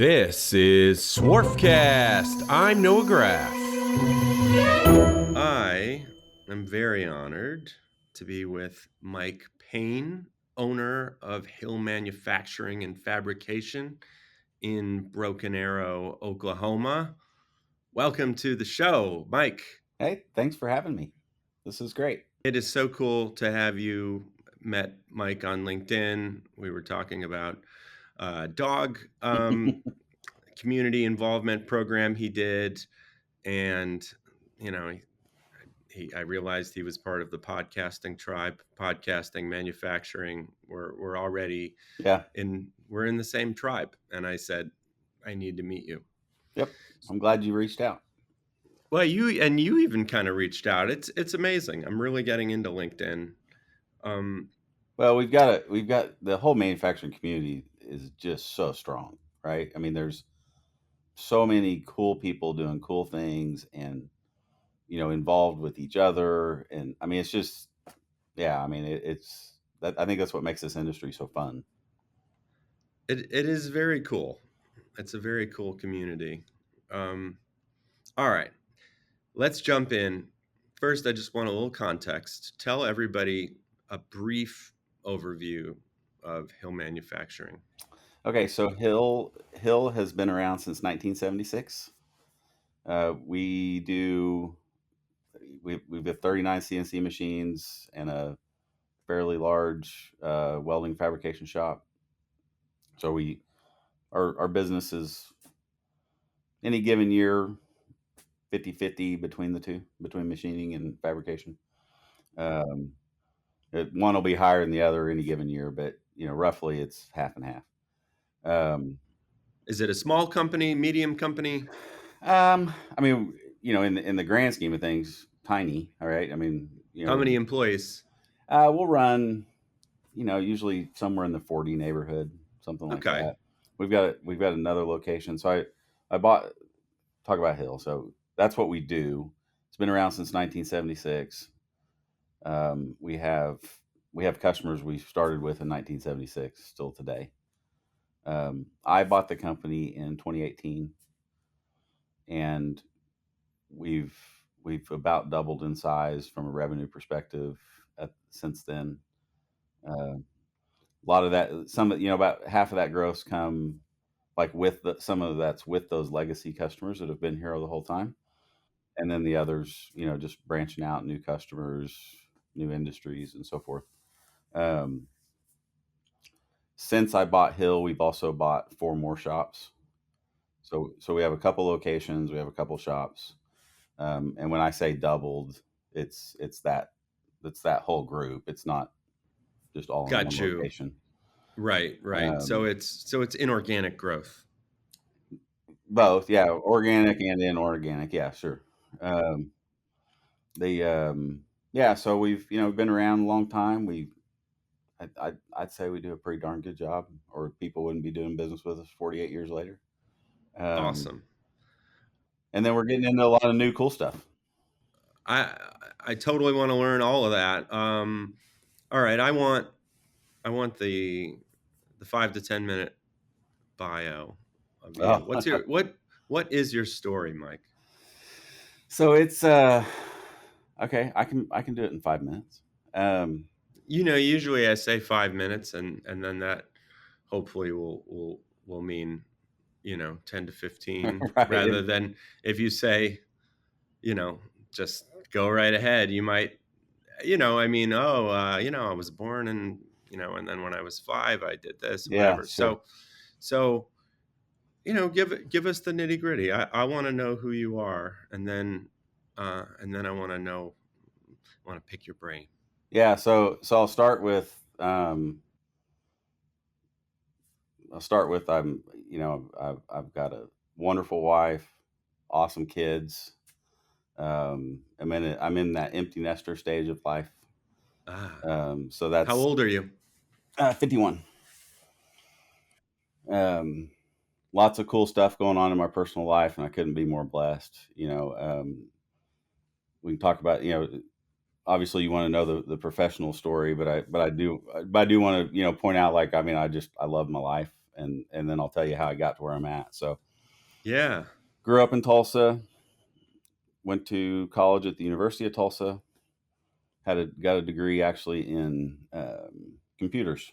This is Swarfcast. I'm Noah Graff. I am very honored to be with Mike Payne, owner of Hill Manufacturing and Fabrication in Broken Arrow, Oklahoma. Welcome to the show, Mike. Hey, thanks for having me. This is great. It is so cool to have you. Met Mike on LinkedIn. We were talking about dog community involvement program he did, and I realized he was part of the podcasting tribe, podcasting, manufacturing. We're already we're in the same tribe, and I said I need to meet you. Yep, I'm glad you reached out. Well, you even kind of reached out. It's amazing. I'm really getting into LinkedIn. Well, we've got the whole manufacturing community is just so strong, right? I mean, there's so many cool people doing cool things and involved with each other, and I mean, it's just I mean, it's that I think that's what makes this industry so fun. It is very cool. It's a very cool community. All right, let's jump in. First, I just want a little context. Tell everybody a brief overview of Hill Manufacturing. Okay, so Hill has been around since 1976. We've got 39 CNC machines and a fairly large welding fabrication shop. So our business is any given year 50-50 between the two, between machining and fabrication. One will be higher than the other any given year, but roughly it's half and half. Is it a small company, medium company? I mean, in the grand scheme of things, tiny. All right. I mean, how many employees? We'll run, usually somewhere in the 40 neighborhood, something like that. We've got another location. So talk about Hill. So that's what we do. It's been around since 1976. We have customers we started with in 1976 still today. I bought the company in 2018, and we've about doubled in size from a revenue perspective since then. A lot of that, about half of that growth come like some of that's with those legacy customers that have been here the whole time, and then the others, just branching out, new customers, new industries, and so forth. Since I bought Hill, we've also bought 4 more shops. So we have a couple locations, we have a couple shops, and when I say doubled, it's that whole group. It's not just all in one location. Right. So it's inorganic growth. Both, yeah, organic and inorganic. Yeah, sure. So we've been around a long time. I'd say we do a pretty darn good job, or people wouldn't be doing business with us 48 years later. Awesome. And then we're getting into a lot of new cool stuff. I totally want to learn all of that. All right, I want the 5 to 10 minute bio of you. What's your what is your story, Mike? So it's okay. I can do it in 5 minutes. Usually I say 5 minutes, and then that hopefully will mean 10 to 15 right. Rather than if you say just go right ahead, you might I was born and and then when I was 5 I did this, whatever. Sure. So give us the nitty gritty. I want to know who you are, and then I want to pick your brain. Yeah. So I'll start with I've got a wonderful wife, awesome kids. I'm in that empty nester stage of life. So that's, how old are you? 51. Lots of cool stuff going on in my personal life, and I couldn't be more blessed. We can talk about, obviously you want to know the professional story, but I do want to, point out, like, I mean, I love my life, and then I'll tell you how I got to where I'm at. So, yeah. grew up in Tulsa, went to college at the University of Tulsa, got a degree actually in computers.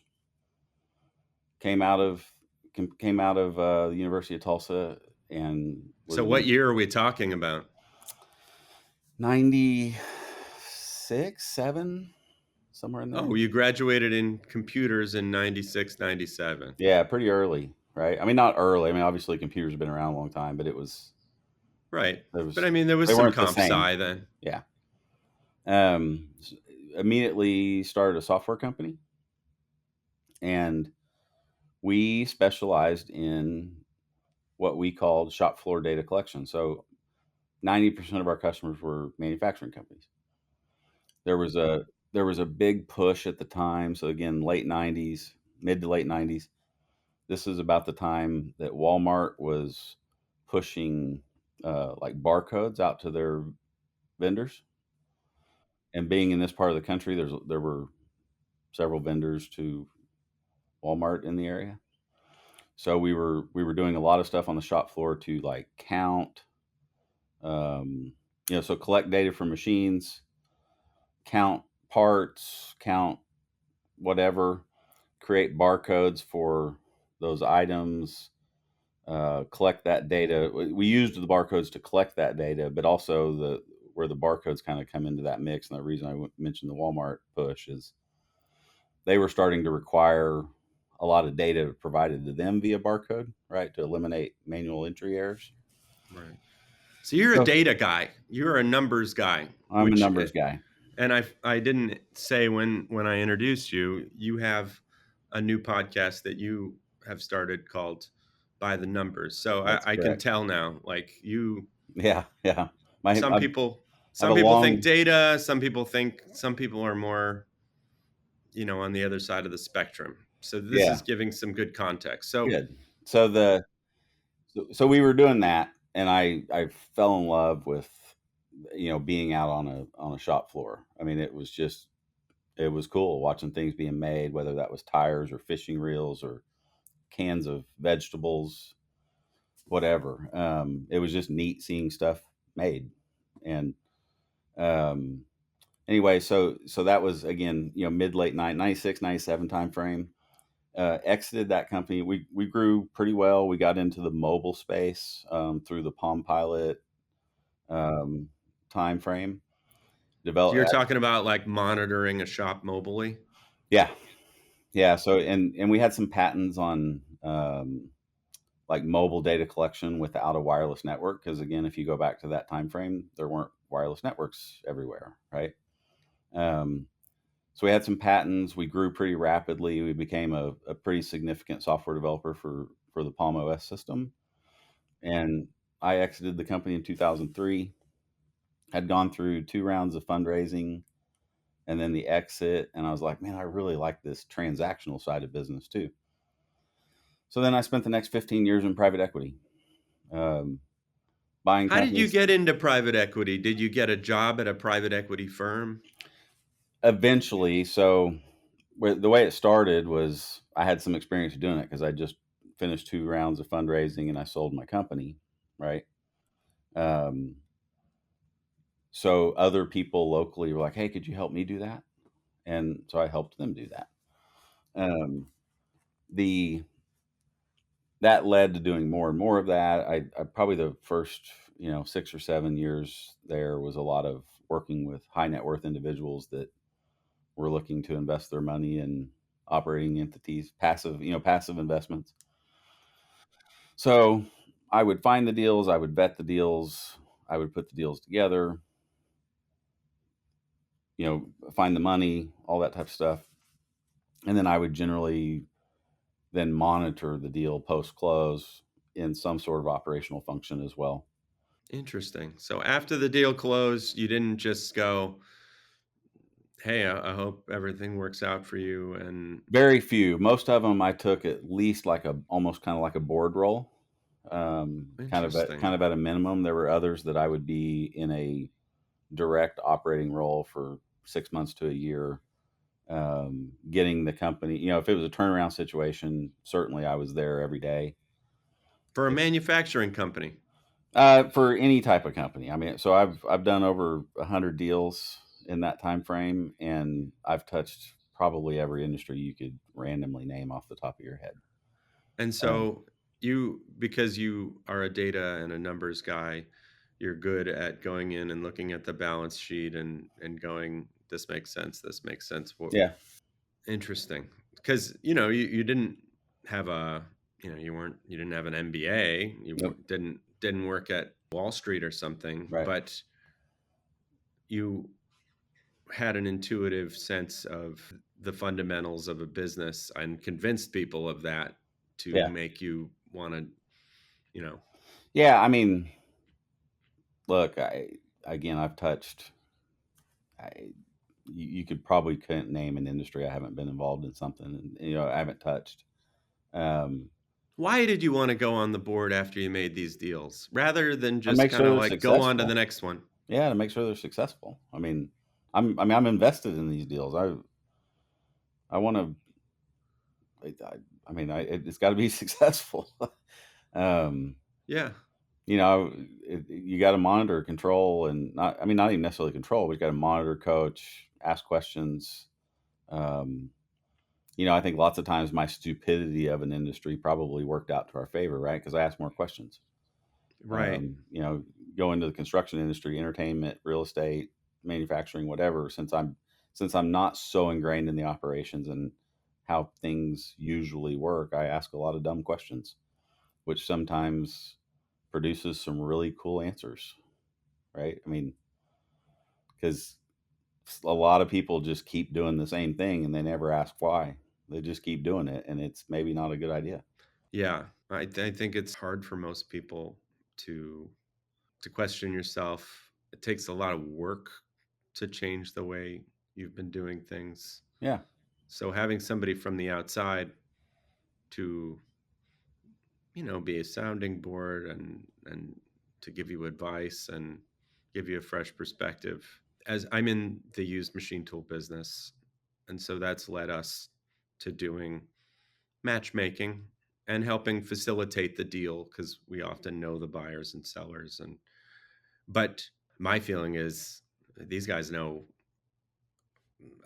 Came out of the University of Tulsa and was So what in year are we talking about? 96, 7, somewhere in there. Oh, you graduated in computers in 96, 97. Yeah, pretty early, right? I mean, not early. I mean, obviously computers have been around a long time, but Right. there But was I mean, there was they some weren't the comp same. sci then. Yeah. Um, Immediately started a software company, and we specialized in what we called shop floor data collection. So 90% of our customers were manufacturing companies. There was a big push at the time. So again, late 90s, mid to late 90s. This is about the time that Walmart was pushing like barcodes out to their vendors. And being in this part of the country, there were several vendors to Walmart in the area. So we were doing a lot of stuff on the shop floor to like count, um, so collect data from machines, count parts, count whatever, create barcodes for those items, collect that data. We used the barcodes to collect that data, but also where the barcodes kind of come into that mix. And the reason I mentioned the Walmart push is they were starting to require a lot of data provided to them via barcode, right, to eliminate manual entry errors. Right. So you're a So data guy. You're a numbers guy, I'm a which numbers guy. and I didn't say when I introduced you, you have a new podcast that you have started called By the Numbers. So That's I can correct. tell now, like you, Yeah, yeah. My some I people have some a people think long data, some people are more, on the other side of the spectrum. So this yeah, is giving some good context. So good. So so we were doing that, and I fell in love with being out on a shop floor. I mean, it was cool watching things being made, whether that was tires or fishing reels or cans of vegetables, whatever. It was just neat seeing stuff made. And um, anyway, so that was again, mid late night, 96, 97 time frame. Exited that company. We grew pretty well. We got into the mobile space through the Palm Pilot um, time frame. so Develop, you're talking about like monitoring a shop mobilely. yeah, yeah. So and we had some patents on like mobile data collection without a wireless network, because again, if you go back to that time frame, there weren't wireless networks everywhere, right? Um, so we had some patents. We grew pretty rapidly. We became a pretty significant software developer for the Palm OS system, and I exited the company in 2003. Had gone through 2 rounds of fundraising and then the exit, and I was like, man, I really like this transactional side of business too. So then I spent the next 15 years in private equity, um, buying How did you companies. get into private equity? Did you get a job at a private equity firm? Eventually, so the way it started was I had some experience doing it because I just finished 2 rounds of fundraising and I sold my company, right? Um, so other people locally were like, "Hey, could you help me do that?" And so I helped them do that. Um, the That led to doing more and more of that. I probably the first 6 or 7 years there was a lot of working with high net worth individuals that were looking to invest their money in operating entities, passive investments. So I would find the deals, I would vet the deals, I would put the deals together, find the money, all that type of stuff. And then I would generally then monitor the deal post close in some sort of operational function as well. Interesting. So after the deal closed, you didn't just go, "Hey, I hope everything works out for you." And Very few. Most of them I took at least like almost kind of like a board role, kind interesting. of at a minimum. There were others that I would be in a direct operating role for 6 months to a year, getting the company, if it was a turnaround situation, certainly I was there every day. For a If manufacturing company? For any type of company. I mean, so I've done over 100 deals in that time frame, and I've touched probably every industry you could randomly name off the top of your head. And Um, so because you are a data and a numbers guy, you're good at going in and looking at the balance sheet and going, this makes sense, this makes sense. What yeah. interesting. Because, you didn't have you didn't have an MBA, Nope. didn't work at Wall Street or something, Right. but you had an intuitive sense of the fundamentals of a business and convinced people of that to Yeah. make you want to, you know, Yeah. I mean, look, I've touched. I, you could probably couldn't name an industry I haven't been involved in something, and I haven't touched. Um, why did you want to go on the board after you made these deals rather than and just make kind sure of they're like go on to the successful. next one? Yeah, to make sure they're successful. I'm invested in these deals. I want to. It's got to be successful. um, Yeah. you got to monitor, control, and not even necessarily control, but you got to monitor, coach, ask questions. Um, I think lots of times my stupidity of an industry probably worked out to our favor, right? Because I asked more questions. Right. Um, go into the construction industry, entertainment, real estate, manufacturing, whatever. Since I'm not so ingrained in the operations and how things usually work, I ask a lot of dumb questions, which sometimes produces some really cool answers, right? I mean, because a lot of people just keep doing the same thing and they never ask why. They just keep doing it, and it's maybe not a good idea. Yeah. I think it's hard for most people to question yourself. It takes a lot of work to change the way you've been doing things. Yeah, So having somebody from the outside to, be a sounding board and to give you advice and give you a fresh perspective. As I'm in the used machine tool business, and so that's led us to doing matchmaking and helping facilitate the deal because we often know the buyers and sellers. And but my feeling is these guys know,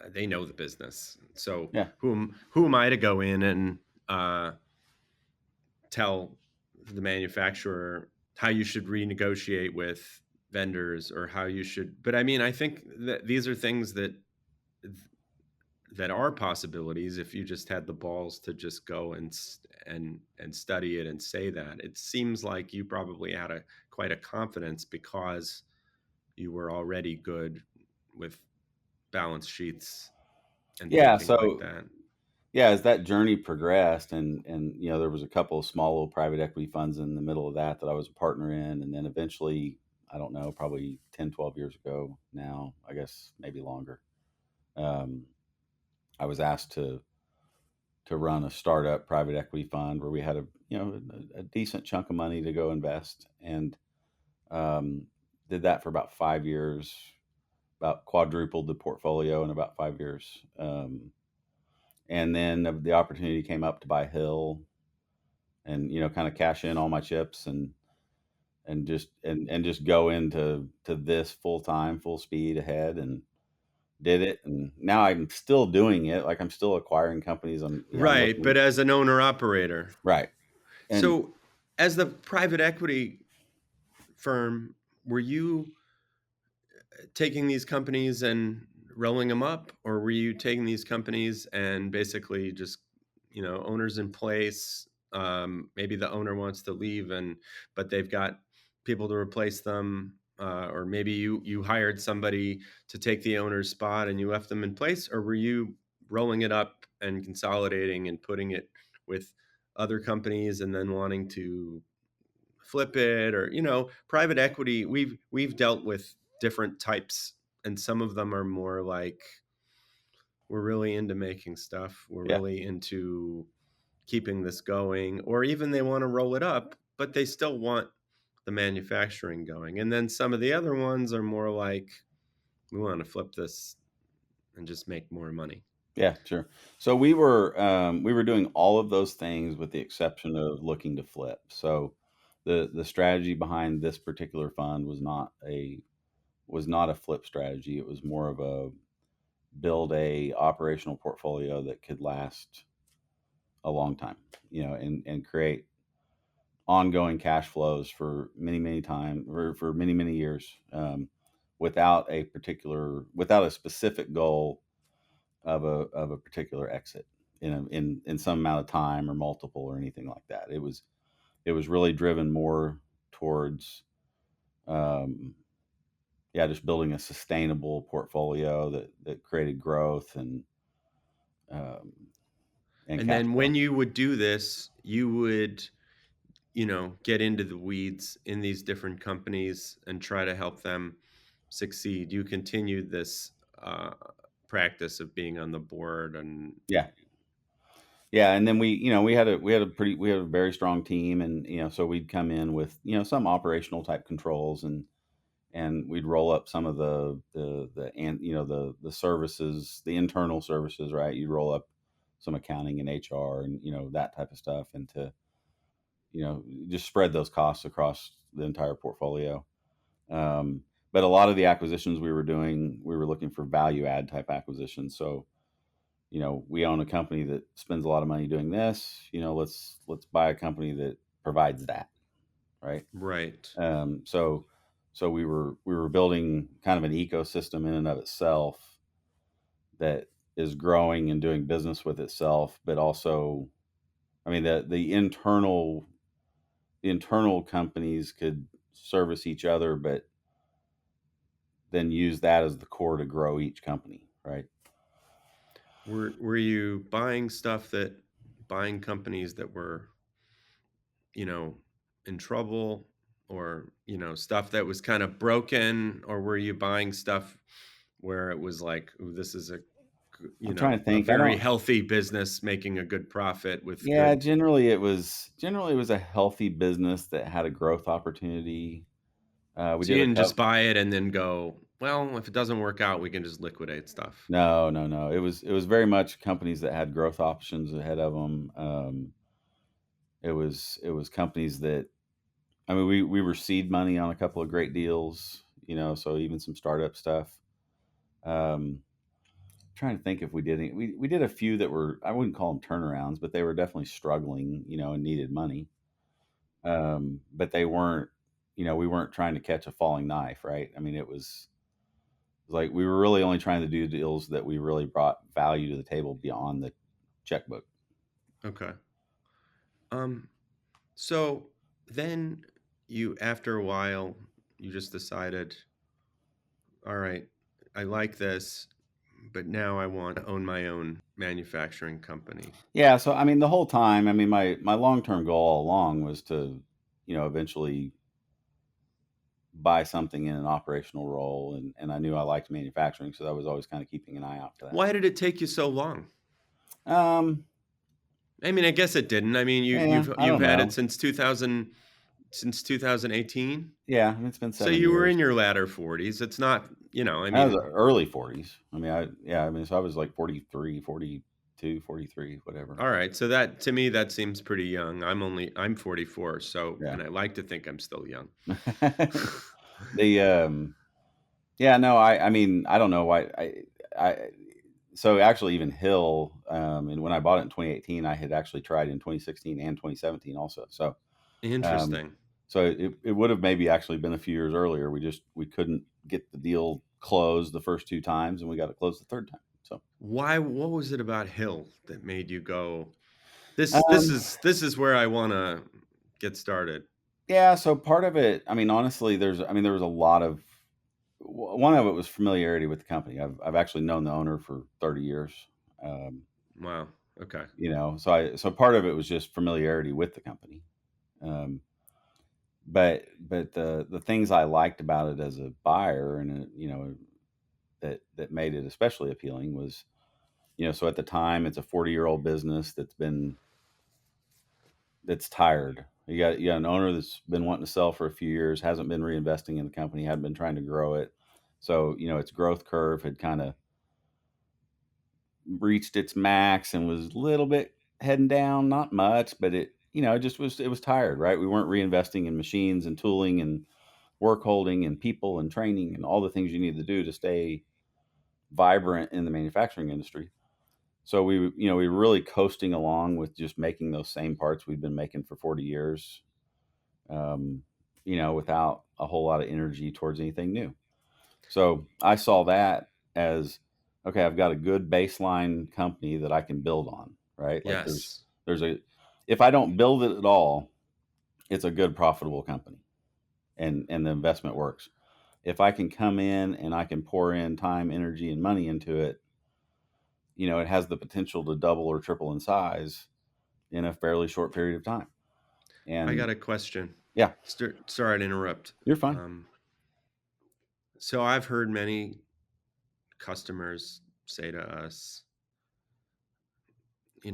they know the business. So yeah, who am I to go in and uh, tell the manufacturer how you should renegotiate with vendors or how you should? But I mean, I think that these are things that are possibilities if you just had the balls to just go and study it and say that. It seems like you probably had quite a confidence because you were already good with balance sheets and yeah. thinking like So that. yeah, as that journey progressed, and there was a couple of small little private equity funds in the middle of that I was a partner in, and then eventually, I don't know, probably 10, 12 years ago now, I guess maybe longer. Um, I was asked to run a startup private equity fund where we had a decent chunk of money to go invest, and um, did that for about 5 years, about quadrupled the portfolio in about 5 years. And then the opportunity came up to buy Hill, and kind of cash in all my chips, and just go into this full time, full speed ahead, and did it. And now I'm still doing it. Like, I'm still acquiring companies. I'm Right, looking. but as an owner operator. Right. And So as the private equity firm, were you taking these companies and rolling them up, or were you taking these companies and basically just, owners in place? Maybe the owner wants to leave, but they've got people to replace them, or maybe you hired somebody to take the owner's spot and you left them in place, or were you rolling it up and consolidating and putting it with other companies and then wanting to flip it? Or private equity, we've dealt with different types, and some of them are more like, we're really into making stuff, we're yeah, really into keeping this going, or even they want to roll it up but they still want the manufacturing going. And then some of the other ones are more like, we want to flip this and just make more money. Yeah, sure. So we were doing all of those things with the exception of looking to flip. So the strategy behind this particular fund was not a flip strategy. It was more of a build a operational portfolio that could last a long time, and create ongoing cash flows for many time for many years, without a specific goal of a particular exit in some amount of time or multiple or anything like that. It was really driven more towards, um, yeah, just building a sustainable portfolio that created growth um, and And cash then flow. when you would do this, you would, get into the weeds in these different companies and try to help them succeed. You continued this practice of being on the board and Yeah, yeah, and then we had a very strong team, and so we'd come in with some operational type controls, and we'd roll up some of the and the services, the internal services, right? You'd roll up some accounting and HR and that type of stuff, and to just spread those costs across the entire portfolio. But a lot of the acquisitions we were doing, we were looking for value add type acquisitions. So we own a company that spends a lot of money doing this. Let's buy a company that provides that, right? right. So we were building kind of an ecosystem in and of itself that is growing and doing business with itself, but also, I mean, the internal companies could service each other, but then use that as the core to grow each company, right? Were you buying companies that were, you know, in trouble, or, stuff that was kind of broken, or were you buying stuff where it was like, "Ooh, this is I'm trying to a think. I very don't. healthy business making a good profit with Yeah, good." generally it was a healthy business that had a growth opportunity. We So you did a didn't just couple. buy it and then go, "Well, if it doesn't work out, we can just liquidate stuff." No, no, no. It was very much companies that had growth options ahead of them. It was companies that, I mean, we were seed money on a couple of great deals. So even some startup stuff. Um, Trying to think if we did any. We did a few that were, I wouldn't call them turnarounds, but they were definitely struggling, and needed money. But they weren't. We weren't trying to catch a falling knife, right? I mean, it was like we were really only trying to do deals that we really brought value to the table beyond the checkbook. Okay. Um, so then after a while, you just decided, all right, I like this, but now I want to own my own manufacturing company. Yeah, so I mean, the whole time, I mean, my long term goal all along was to, eventually buy something in an operational role, and I knew I liked manufacturing, so I was always kind of keeping an eye out for that. Why did it take you so long? Um, I mean, I guess it didn't. I mean, yeah, I you've don't had it know. since 2000, since 2018. Yeah, I mean, it's been So 7 years. in your latter 40s. It's not, I I was mean, early 40s. I mean, yeah, I mean, so I was like 43, 42, 43, whatever. all right. So that, to me, that seems pretty young. I'm 44, so, Yeah. and I like to think I'm still young. the Yeah, no, I mean, I don't know why I so actually even Hill, and when I bought it in 2018, I had actually tried in 2016 and 2017 also. Um, Interesting. so it would have maybe actually been a few years earlier. We couldn't get the deal closed the first two times, and we got it closed the third time. So, What was it about Hill that made you go, um, this is where I want to get started? yeah, so part of it, I mean, honestly, there was a lot of, one of it was familiarity with the company. I've actually known the owner for 30 years. Um, Wow. Okay. so part of it was just familiarity with the company. Um, but the things I liked about it as a buyer, and that made it especially appealing was, so at the time it's a 40-year-old business that's tired. You got an owner that's been wanting to sell for a few years, hasn't been reinvesting in the company, hadn't been trying to grow it. So its growth curve had kind of reached its max and was a little bit heading down, not much, but it was tired, right? We weren't reinvesting in machines and tooling and work holding and people and training and all the things you need to do to stay vibrant in the manufacturing industry. So we were really coasting along with just making those same parts we've been making for 40 years, um, without a whole lot of energy towards anything new. So I saw that as, okay, I've got a good baseline company that I can build on, right? Like Yes. if I don't build it at all, it's a good profitable company, and the investment works. If I can come in and I can pour in time, energy, and money into it, it has the potential to double or triple in size in a fairly short period of time. I And got a question. yeah, Sorry to interrupt. you're fine. Um, so I've heard many customers say to us,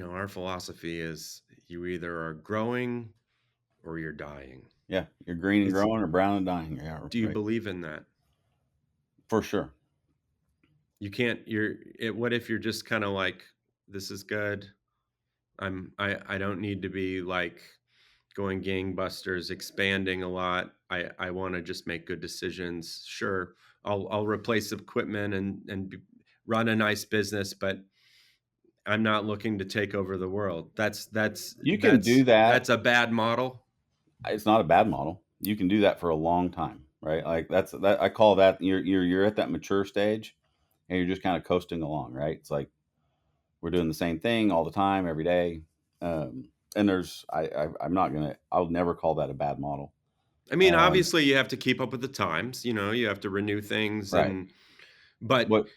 our philosophy is you either are growing or you're dying. Yeah, you're green and Is growing or brown and dying. Yeah, Do you right. believe in that? For sure. You can't what if you're just kind of like, this is good. I don't need to be like going gangbusters, expanding a lot. I want to just make good decisions. Sure, I'll replace equipment run a nice business, but I'm not looking to take over the world. You can do that. That's a bad model. It's not a bad model. You can do that for a long time, right? Like that I call that you're at that mature stage and you're just kind of coasting along, right? It's like we're doing the same thing all the time, every day. And I'm not gonna. I'll never call that a bad model. I mean, Um, obviously, you have to keep up with the times. You have to renew things, right. but What?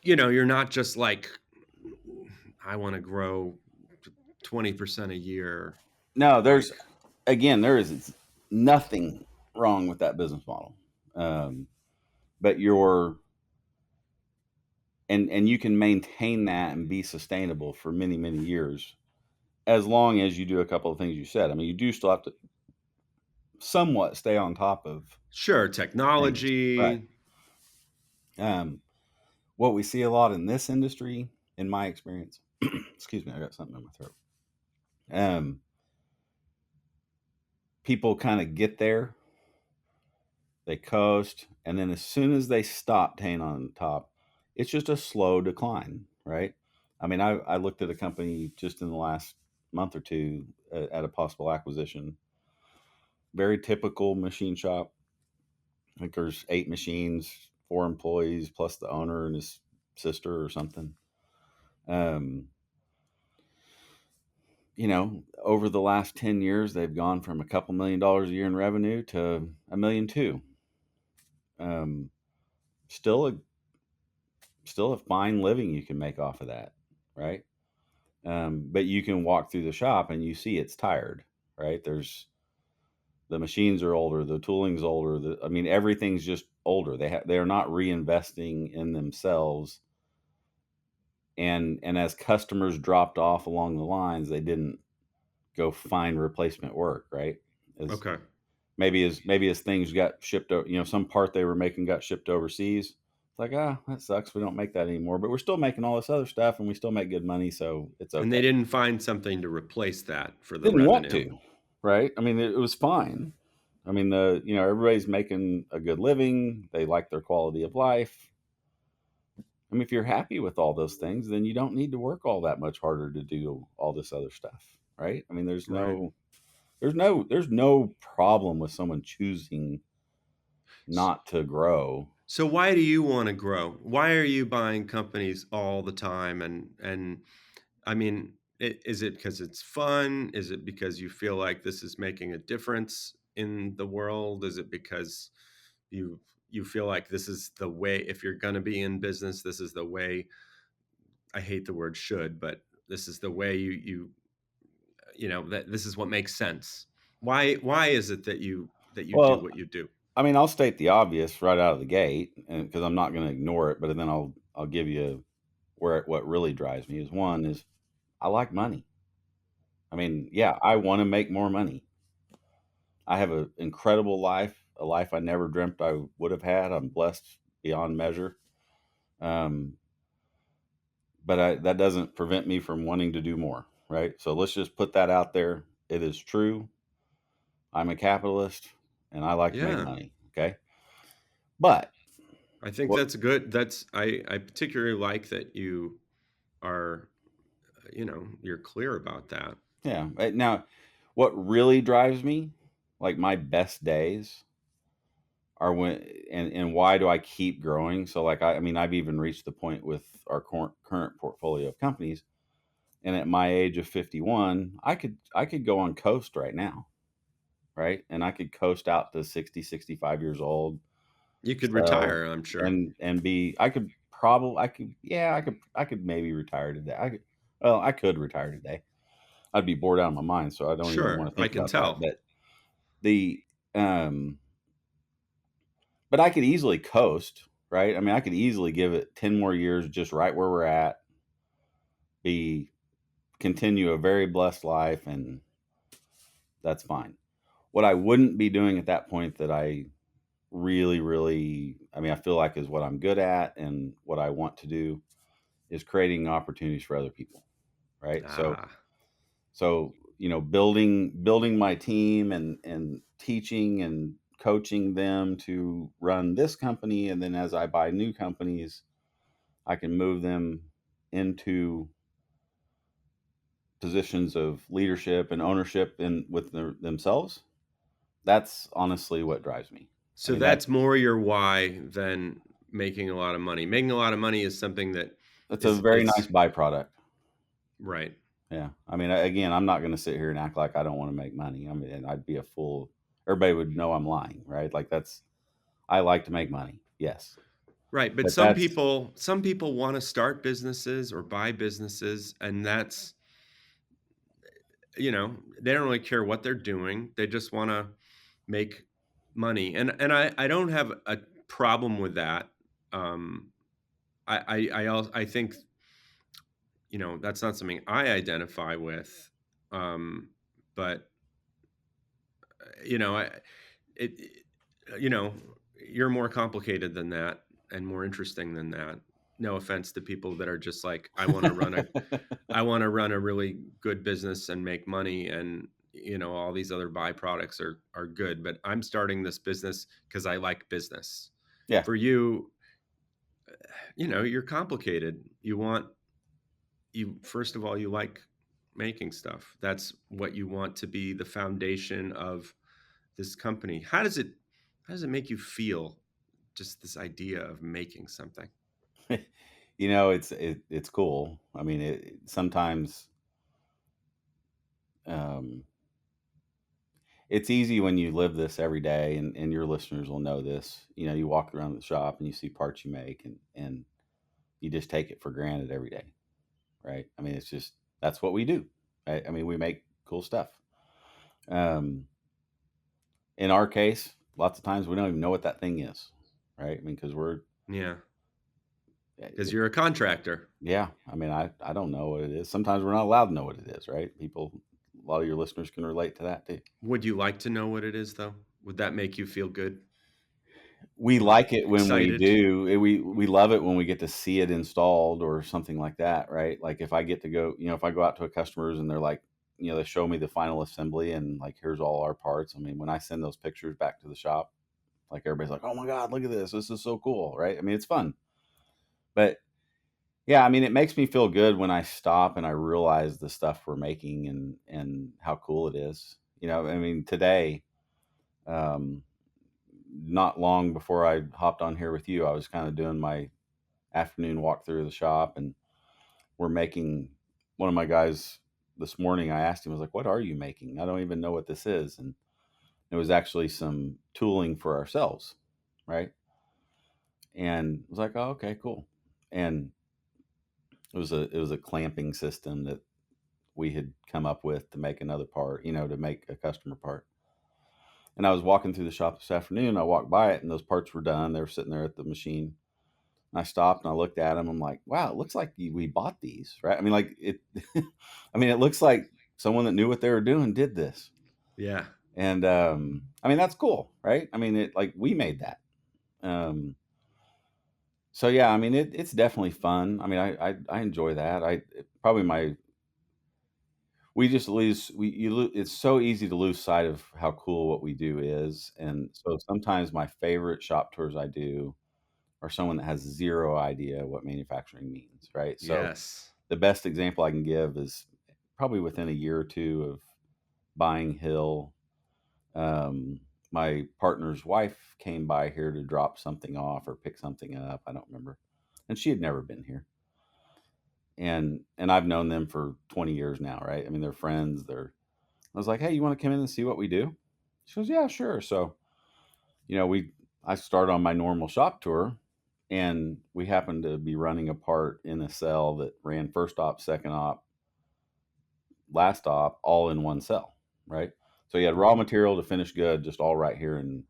you're not just like, I want to grow 20% a year. No, Like, there is nothing wrong with that business model. Um, but and you can maintain that and be sustainable for many, many years as long as you do a couple of things you said. I mean, you do still have to somewhat stay on top of sure, things, right? technology. Um, what we see a lot in this industry, in my experience, excuse me, I got something in my throat. Um, People kind of get there, they coast, and then as soon as they stop staying on top, it's just a slow decline, right? I mean, I looked at a company just in the last month or two at a possible acquisition. Very typical machine shop. I think there's 8 machines, 4 employees, plus the owner and his sister or something. Um, over the last 10 years, they've gone from a couple $1 million a year in revenue to $1.2 million. Um, still a still a fine living you can make off of that, right? But you can walk through the shop and you see it's tired, right? The machines are older, the tooling's older. I mean, everything's just older. They are not reinvesting in themselves, and as customers dropped off along the lines, they didn't go find replacement work, right? As Okay. maybe as things got shipped, some part they were making got shipped overseas. It's like, that sucks. We don't make that anymore, but we're still making all this other stuff, and we still make good money, so it's And okay. they didn't find something to replace that for the Didn't want revenue. to, right? I mean, it was fine. I mean, everybody's making a good living. They like their quality of life. I mean, if you're happy with all those things, then you don't need to work all that much harder to do all this other stuff, right? I mean, Right. there's no problem with someone choosing S- not to grow. So why do you want to grow? Why are you buying companies all the time? And I mean, is it because it's fun? Is it because you feel like this is making a difference in the world? Is it because you you feel like this is the way, if you're going to be in business, this is the way, I hate the word should, but this is the way that this is what makes sense. Why is it that you do Well, what you do? I mean, I'll state the obvious right out of the gate, and because I'm not going to ignore it, but then I'll give you what really drives me is one is I like money. I mean, yeah, I want to make more money. I have an incredible life, a life I never dreamt I would have had. I'm blessed beyond measure. Um, but that doesn't prevent me from wanting to do more, right? So let's just put that out there. It is true. I'm a capitalist and I like to make Yeah. money. Okay. But I think what, that's good. I particularly like that you are, you're clear about that. yeah. Now, what really drives me, like my best days are when, and why do I keep growing? So like, I mean, I've even reached the point with our current portfolio of companies. And at my age of 51, I could go on coast right now. Right. And I could coast out to 60, 65 years old. You could So, retire, I'm sure. and be, I could probably, I could, yeah, I could maybe retire today. I could retire today. I'd be bored out of my mind. So I don't even want Sure, to I think can about that. tell. But the, um, but I could easily coast, right? I mean, I could easily give it 10 more years, just right where we're at, be, continue a very blessed life. And that's fine. What I wouldn't be doing at that point that I really, really, I mean, I feel like is what I'm good at and what I want to do is creating opportunities for other people. Right. So, Ah, building my team and teaching and coaching them to run this company. And then as I buy new companies, I can move them into positions of leadership and ownership in with themselves. That's honestly what drives me. I so mean, that that's more your why than making a lot of money. Making a lot of money is something that that's a is very nice it's byproduct. right. Yeah. I mean, again, I'm not going to sit here and act like I don't want to make money. I mean, and I'd be a fool. Everybody would know I'm lying, right? Like I like to make money. Yes. Right, but But some people wanna start businesses or buy businesses, and that's they don't really care what they're doing. They just wanna make money, and I don't have a problem with that. Um, I think, that's not something I identify with, but, I it you know, you're more complicated than that and more interesting than that. No offense to people that are just like, I want to run a really good business and make money, and all these other byproducts are good, but I'm starting this business because I like business. yeah. For you, you're complicated. You first of all, you like making stuff. That's what you want to be the foundation of this company. How does it make you feel, just this idea of making something? It's cool. I mean, sometimes um, it's easy when you live this every day, and your listeners will know this. You walk around the shop and you see parts you make, and you just take it for granted every day, right? I mean, it's just that's what we do. Right? I mean, we make cool stuff. Um, in our case, lots of times we don't even know what that thing is, right? I mean, because Yeah, because it, you're a contractor. yeah. I mean, I don't know what it is. Sometimes we're not allowed to know what it is, right? A lot of your listeners can relate to that too. Would you like to know what it is, though? Would that make you feel good We or like it when we excited? do. We love it when we get to see it installed or something like that, right? Like if I get to go, if I go out to a customer's and they're like, they show me the final assembly and like here's all our parts. I mean, when I send those pictures back to the shop, like everybody's like, "Oh my god, look at this! This is so cool!" Right? I mean, it's fun, but yeah, I mean, it makes me feel good when I stop and I realize the stuff we're making and how cool it is. I mean, today, um, not long before I hopped on here with you, I was kind of doing my afternoon walk through the shop, and we're making one of my guys this morning. I asked him, I was like, "What are you making? I don't even know what this is." And it was actually some tooling for ourselves, right? And I was like, "Oh, okay, cool." And it was a clamping system that we had come up with to make another part, to make a customer part. And I was walking through the shop this afternoon. I walked by it, and those parts were done. They were sitting there at the machine. And I stopped and I looked at them. I'm like, wow, it looks like we bought these, right? I mean, like it. I mean, it looks like someone that knew what they were doing did this. Yeah. And I mean, that's cool, right? I mean, it like we made that. Um, So yeah, I mean, it's definitely fun. I mean, I enjoy that. Probably my we just lose we you lo it's so easy to lose sight of how cool what we do is, and so sometimes my favorite shop tours I do are someone that has 0 idea what manufacturing means, right? So, Yes. the best example I can give is probably within a year or 2 of buying Hill, um, my partner's wife came by here to drop something off or pick something up, I don't remember, and she had never been here. And I've known them for 20 years now, right? I mean, they're friends. I was like, "Hey, you wanna come in and see what we do?" She goes, "Yeah, sure." So, I start on my normal shop tour, and we happened to be running a part in a cell that ran first op, second op, last op, all in one cell, right? So you had raw material to finished good, just all right here in,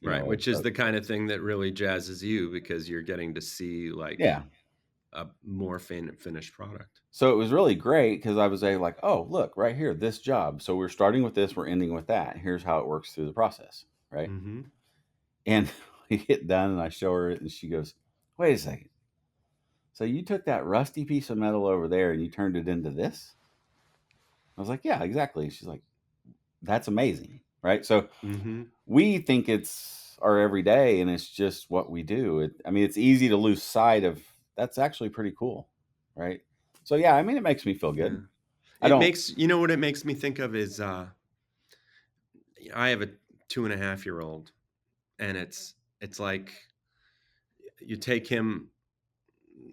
you Right, know, which is the kind of thing that really jazzes you because you're getting to see, like, yeah. a more finished product. So it was really great because I was like, "Oh, look, right here, this job. So we're starting with this, we're ending with that. Here's how it works through the process," right? Mhm. And we get done and I show her it and she goes, "Wait a second. So you took that rusty piece of metal over there and you turned it into this?" I was like, "Yeah, exactly." She's like, "That's amazing." Right? So Mhm. we think it's our everyday and it's just what we do. I mean, it's easy to lose sight of that's actually pretty cool, right? So yeah, I mean, it makes me feel Yeah. good. I It don't makes you know what it makes me think of is, I have a 2.5-year-old, and it's like you take him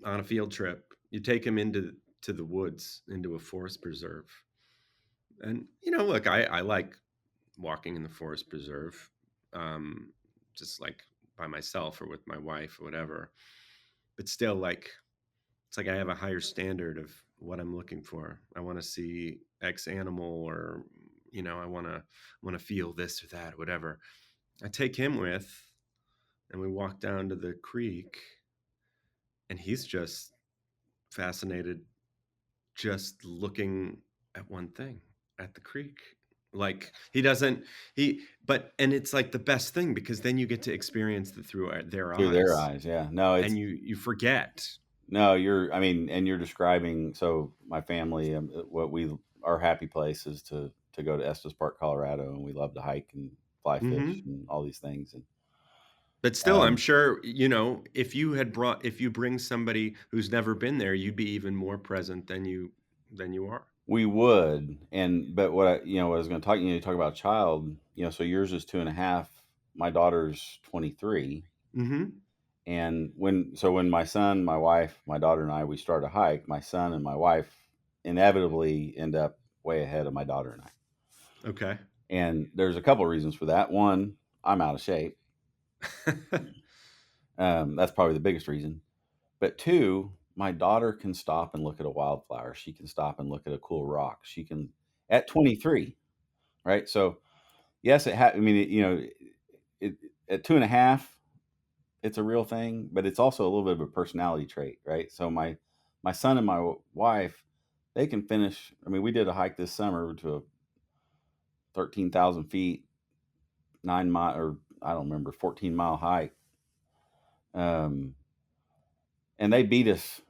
on a field trip, you take him to the woods, into a forest preserve, and, look, I like walking in the forest preserve, um, just, like, by myself or with my wife or whatever, but still, like, it's like I have a higher standard of what I'm looking for. I wanna see X animal or, I wanna feel this or that, whatever. I take him with, and we walk down to the creek, and he's just fascinated just looking at one thing, at the creek. Like, he doesn't he but and it's, like, the best thing because then you get to experience it through, their through their eyes, eyes. Yeah. No, it's and you forget. no, I mean, and you're describing, so my family, our happy place is to go to Estes Park, Colorado, and we love to hike and fly fish Mhm. and all these things. And, But still, I'm um, sure, if you bring somebody who's never been there, you'd be even more present than you are. we would, but what I was going to talk about child, so yours is 2.5, my daughter's 23. Mhm. And when my son, my wife, my daughter and I, we start a hike, my son and my wife inevitably end up way ahead of my daughter and I. Okay. And there's a couple of reasons for that. One, I'm out of shape. That's probably the biggest reason. But two, my daughter can stop and look at a wildflower. She can stop and look at a cool rock. She can at 23, right? So yes, I mean, it, at 2.5, it's a real thing, but it's also a little bit of a personality trait, right? So my son and my wife, they can finish. I mean, we did a hike this summer to a 13,000 feet, 9 mile, or I don't remember, 14-mile hike. Um, and they beat us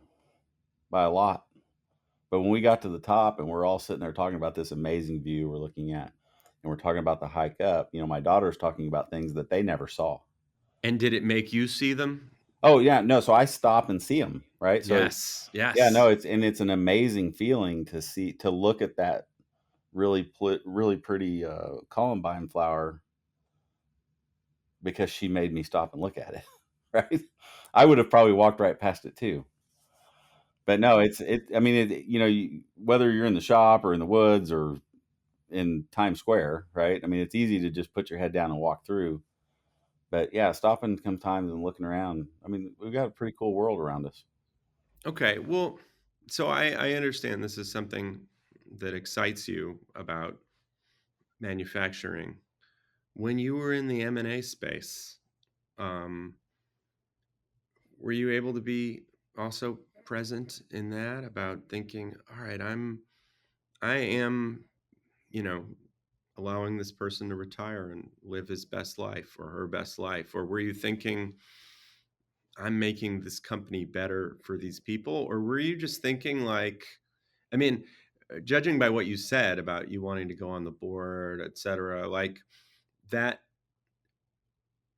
by a lot. But when we got to the top and we're all sitting there talking about this amazing view we're looking at, and we're talking about the hike up, my daughter's talking about things that they never saw. And did it make you see them? Oh yeah, no. So I stop and see them, right? So Yes, yeah, no, yes. it's an amazing feeling to look at that really pretty columbine flower because she made me stop and look at it, right? I would have probably walked right past it too. But no, I mean, whether you're in the shop or in the woods or in Times Square, right? I mean, it's easy to just put your head down and walk through. But yeah, stopping sometimes and looking around. I mean, we've got a pretty cool world around us. Okay, well, so I understand this is something that excites you about manufacturing. When you were in the M&A space, um, were you able to be also present in that about thinking, "All right, I am, you know, allowing this person to retire and live his best life or her best life," or were you thinking, I'm making this company better for these people? Or were you just thinking like, I mean, judging by what you said about you wanting to go on the board, et cetera, like that,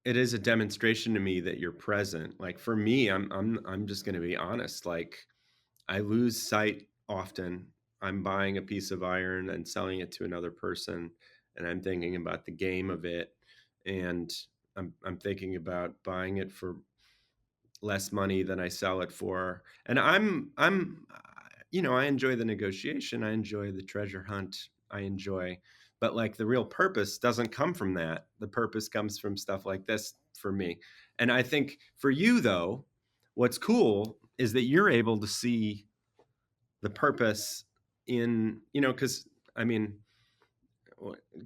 it is a demonstration to me that you're present. Like for me, I'm just going to be honest. Like I lose sight often. I'm buying a piece of iron and selling it to another person, and I'm thinking about the game of it, and I'm thinking about buying it for less money than I sell it for. And I enjoy the negotiation, I enjoy the treasure hunt, I enjoy, but like the real purpose doesn't come from that. The purpose comes from stuff like this for me. And I think for you though, what's cool is that you're able to see the purpose in, cuz I mean,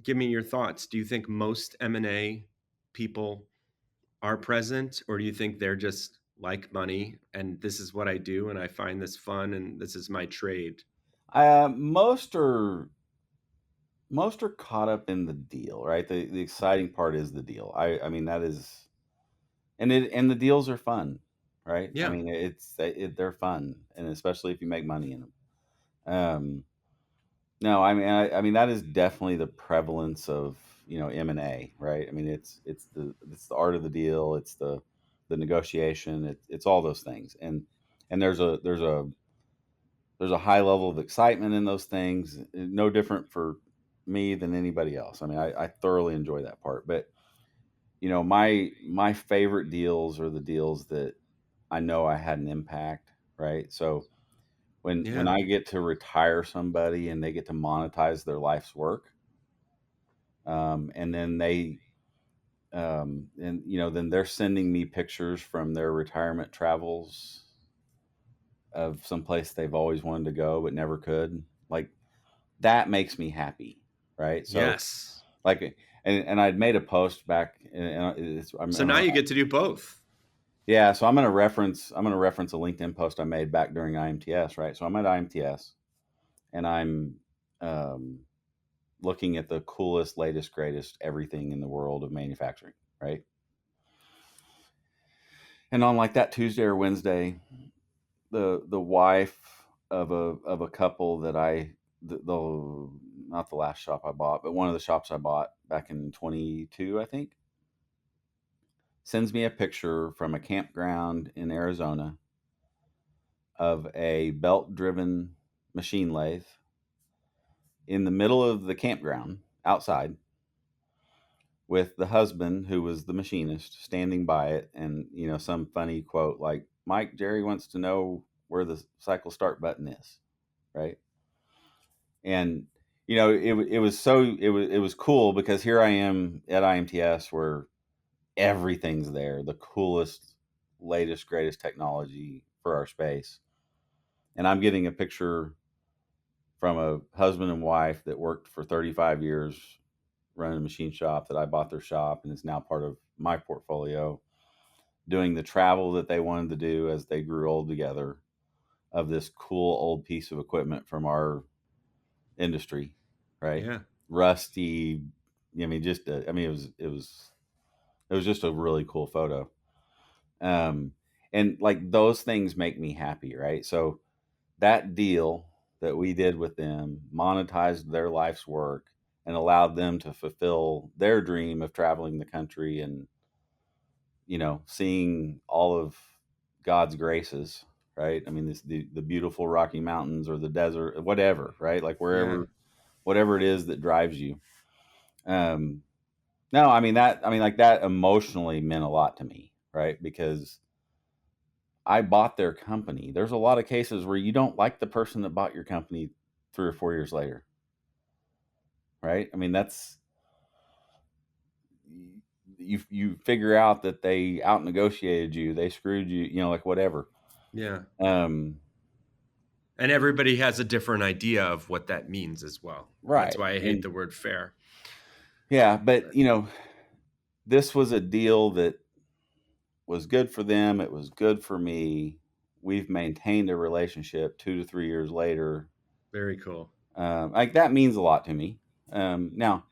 give me your thoughts. Do you think most M&A people are present, or do you think they're just like money and this is what I do and I find this fun and this is my trade? Uh, most are most are caught up in the deal, right? The exciting part is the deal. I mean that is, and the deals are fun, right? I Yeah. mean they're fun, and especially if you make money in them. Um, no, I mean that is definitely the prevalence of M&A, right? I mean it's the art of the deal, it's the negotiation, it's all those things, and there's a high level of excitement in those things, no different for me than anybody else. I mean, I thoroughly enjoy that part. But my favorite deals are the deals that I know I had an impact, right? So when Yeah. I get to retire somebody and they get to monetize their life's work, and then then they're sending me pictures from their retirement travels of someplace they've always wanted to go but never could. Like that makes me happy, right? So Yes. like, and I'd made a post back, and So now you get to do both. yeah. So I'm gonna reference a LinkedIn post I made back during IMTS, right? So I'm at IMTS, and I'm um, looking at the coolest, latest, greatest everything in the world of manufacturing, right? And on like that Tuesday or Wednesday, the wife of a couple that the not the last shop I bought, but one of the shops I bought back in 22, I think, sends me a picture from a campground in Arizona of a belt driven machine lathe in the middle of the campground outside with the husband who was the machinist standing by it, and some funny quote like, Mike, Jerry wants to know where the cycle start button is, right? And it was cool because here I am at IMTS where everything's there, the coolest, latest, greatest technology for our space. And I'm getting a picture from a husband and wife that worked for 35 years running a machine shop that I bought their shop and is now part of my portfolio, doing the travel that they wanted to do as they grew old together of this cool old piece of equipment from our industry, right? Yeah. Rusty. It was just a really cool photo. Um, and like those things make me happy, right? So that deal that we did with them monetized their life's work and allowed them to fulfill their dream of traveling the country and seeing all of God's graces, right? I mean, the beautiful Rocky Mountains or the desert, whatever, right? Like Yeah. wherever, whatever it is that drives you. Um, no, like that emotionally meant a lot to me, right? Because I bought their company. There's a lot of cases where you don't like the person that bought your company 3 or 4 years later, right? I mean, that's you figure out that they out negotiated you, they screwed you, like whatever. Yeah. Um, And everybody has a different idea of what that means as well. That's right. why I hate And the word fair. yeah, but this was a deal that was good for them. It was good for me. We've maintained a relationship 2 to 3 years later. Very cool. Like that means a lot to me. Now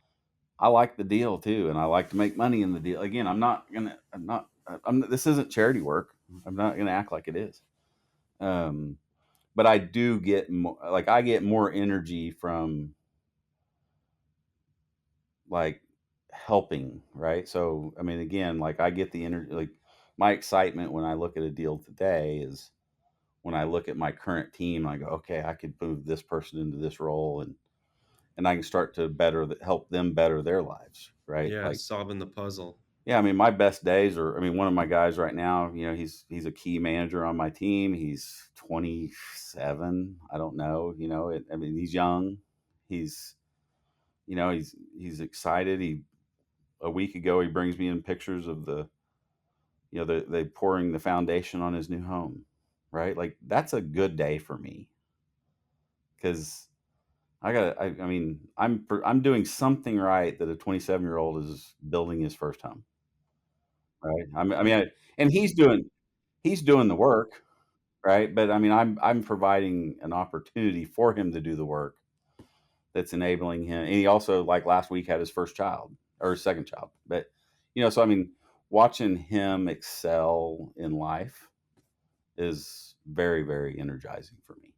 I like the deal too, and I like to make money in the deal. Again, I'm not gonna. I'm not. I'm. This isn't charity work. I'm not going to act like it is. But I do get more, like I get more energy from like helping, right? So I mean, again, like I get the energy, like my excitement when I look at a deal today is when I look at my current team, I go, okay, I could move this person into this role, and I can start to help them better their lives, right? Yeah, Like, solving the puzzle. yeah, I mean, my best days are, I mean, one of my guys right now, he's a key manager on my team. He's 27. I don't know, I mean, he's young. He's, he's excited. A week ago, he brings me in pictures of they pouring the foundation on his new home, right? Like that's a good day for me because I mean, I'm doing something right that a 27-year-old is building his first home, right? And he's doing the work, right? But I mean, I'm providing an opportunity for him to do the work that's enabling him. And he also, like last week, had his first child or his second child. But so I mean, watching him excel in life is very, very energizing for me.